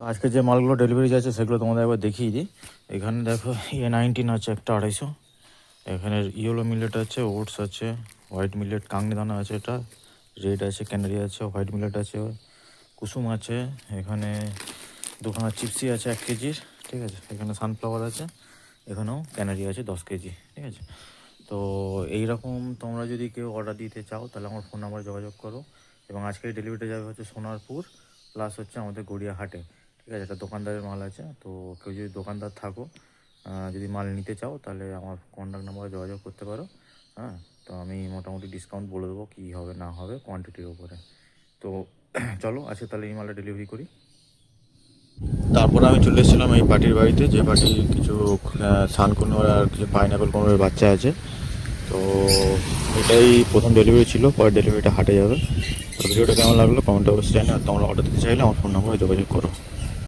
আজকে যে মালগুলো ডেলিভারি যাচ্ছে সেগুলো তোমাদের একবার দেখিয়ে দিই। এখানে দেখো A19 আছে একটা 250, এখানে ইয়েলো মিলেট আছে, ওটস আছে, হোয়াইট মিলেট কাংনি দানা আছে, এটা রেড আছে, ক্যানারি আছে, হোয়াইট মিলেট আছে, কুসুম আছে, এখানে দুখানা চিপসি আছে 1 কেজির, ঠিক আছে, এখানে সানফ্লাওয়ার আছে, এখানেও ক্যানারি আছে 10 কেজি, ঠিক আছে। তো এইরকম তোমরা যদি কেউ অর্ডার দিতে চাও তাহলে আমার ফোন নাম্বারে যোগাযোগ করো। এবং আজকের ডেলিভারিটা যাবে হচ্ছে সোনারপুর প্লাস হচ্ছে আমাদের গড়িয়াহাটে, ঠিক আছে। এটা দোকানদারের মাল আছে, তো কেউ যদি দোকানদার থাকো, যদি মাল নিতে চাও তাহলে আমার কন্ট্যাক্ট নাম্বারে যোগাযোগ করতে পারো। হ্যাঁ, তো আমি মোটামুটি ডিসকাউন্ট বলে দেবো কী হবে না হবে কোয়ান্টিটির ওপরে। তো চলো আজকে তাহলে এই মালটা ডেলিভারি করি। তারপরে আমি চলে এসেছিলাম এই পার্টির বাড়িতে, যে পার্টি কিছু সানকুনোর আর কিছু পাইনাপেল কোনোর বাচ্চা আছে। তো এটাই প্রথম ডেলিভারি ছিল, পরের ডেলিভারিটা হাটে যাবে। তো ভিডিওটা কেমন লাগলো কমেন্টে অবশ্যই জানি। আর তোমরা অর্ডার দিতে চাইলে আমার ফোন নম্বরে যোগাযোগ করো।